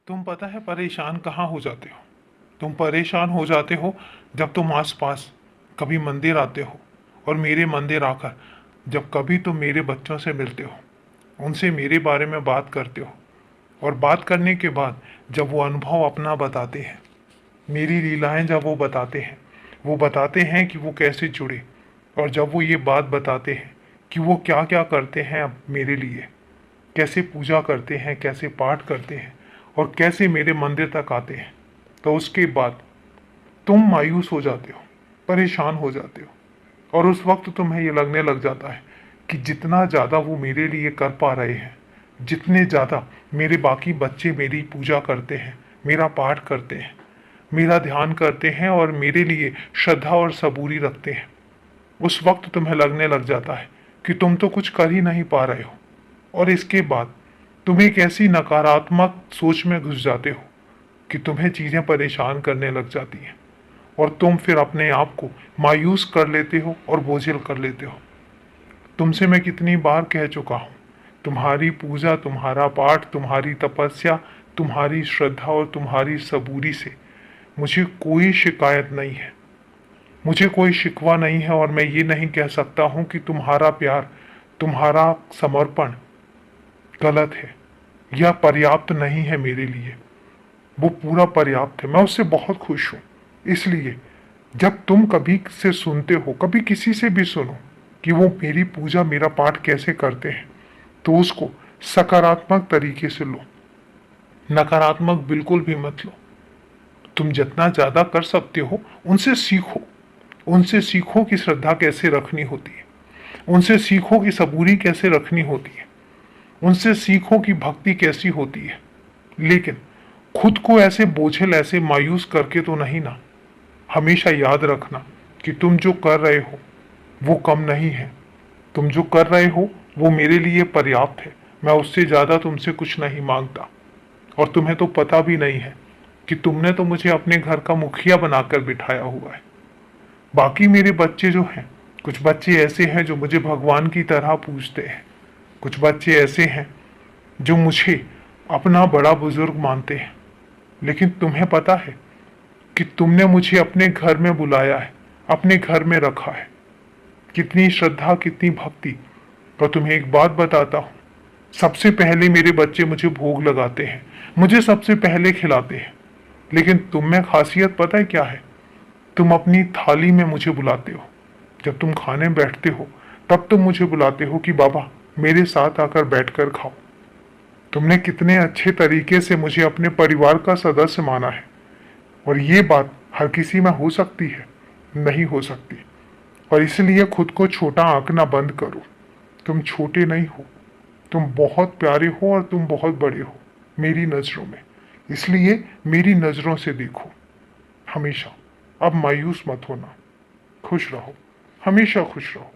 तुम पता है परेशान कहाँ हो जाते हो? तुम परेशान हो जाते हो जब तुम आसपास कभी मंदिर आते हो और मेरे मंदिर आकर जब कभी तुम मेरे बच्चों से मिलते हो, उनसे मेरे बारे में बात करते हो और बात करने के बाद जब वो अनुभव अपना बताते हैं, मेरी लीलाएं जब वो बताते हैं कि वो कैसे जुड़े और जब वो ये बात बताते हैं कि वो क्या क्या करते हैं अब मेरे लिए, कैसे पूजा करते हैं, कैसे पाठ करते हैं और कैसे मेरे मंदिर तक आते हैं, तो उसके बाद तुम मायूस हो जाते हो, परेशान हो जाते हो और उस वक्त तुम्हें ये लगने लग जाता है कि जितना ज़्यादा वो मेरे लिए कर पा रहे हैं, जितने ज़्यादा मेरे बाकी बच्चे मेरी पूजा करते हैं, मेरा पाठ करते हैं, मेरा ध्यान करते हैं और मेरे लिए श्रद्धा और सबूरी रखते हैं, उस वक्त तुम्हें लगने लग जाता है कि तुम तो कुछ कर ही नहीं पा रहे हो। और इसके बाद तुम एक ऐसी नकारात्मक सोच में घुस जाते हो कि तुम्हें चीज़ें परेशान करने लग जाती हैं और तुम फिर अपने आप को मायूस कर लेते हो और बोझिल कर लेते हो। तुमसे मैं कितनी बार कह चुका हूँ, तुम्हारी पूजा, तुम्हारा पाठ, तुम्हारी तपस्या, तुम्हारी श्रद्धा और तुम्हारी सबूरी से मुझे कोई शिकायत नहीं है, मुझे कोई शिकवा नहीं है और मैं ये नहीं कह सकता हूँ कि तुम्हारा प्यार, तुम्हारा समर्पण गलत है या पर्याप्त नहीं है मेरे लिए। वो पूरा पर्याप्त है, मैं उससे बहुत खुश हूँ। इसलिए जब तुम कभी से सुनते हो, कभी किसी से भी सुनो कि वो मेरी पूजा, मेरा पाठ कैसे करते हैं, तो उसको सकारात्मक तरीके से लो, नकारात्मक बिल्कुल भी मत लो। तुम जितना ज़्यादा कर सकते हो उनसे सीखो, उनसे सीखो कि श्रद्धा कैसे रखनी होती है, उनसे सीखो कि सबूरी कैसे रखनी होती है, उनसे सीखो कि भक्ति कैसी होती है। लेकिन खुद को ऐसे बोझिल, ऐसे मायूस करके तो नहीं ना। हमेशा याद रखना कि तुम जो कर रहे हो वो कम नहीं है, तुम जो कर रहे हो वो मेरे लिए पर्याप्त है। मैं उससे ज़्यादा तुमसे कुछ नहीं मांगता और तुम्हें तो पता भी नहीं है कि तुमने तो मुझे अपने घर का मुखिया बनाकर बिठाया हुआ है। बाकी मेरे बच्चे जो हैं, कुछ बच्चे ऐसे हैं जो मुझे भगवान की तरह पूजते हैं, कुछ बच्चे ऐसे हैं जो मुझे अपना बड़ा बुजुर्ग मानते हैं। लेकिन तुम्हें पता है कि तुमने मुझे अपने घर में बुलाया है, अपने घर में रखा है, कितनी श्रद्धा, कितनी भक्ति। और तुम्हें एक बात बताता हूँ, सबसे पहले मेरे बच्चे मुझे भोग लगाते हैं, मुझे सबसे पहले खिलाते हैं। लेकिन तुम में खासियत पता है क्या है? तुम अपनी थाली में मुझे बुलाते हो, जब तुम खाने बैठते हो तब तुम मुझे बुलाते हो कि बाबा मेरे साथ आकर बैठकर खाओ। तुमने कितने अच्छे तरीके से मुझे अपने परिवार का सदस्य माना है और ये बात हर किसी में हो सकती है? नहीं हो सकती। और इसलिए खुद को छोटा आंकना बंद करो। तुम छोटे नहीं हो, तुम बहुत प्यारे हो और तुम बहुत बड़े हो मेरी नज़रों में। इसलिए मेरी नज़रों से देखो हमेशा। अब मायूस मत होना, खुश रहो, हमेशा खुश रहो।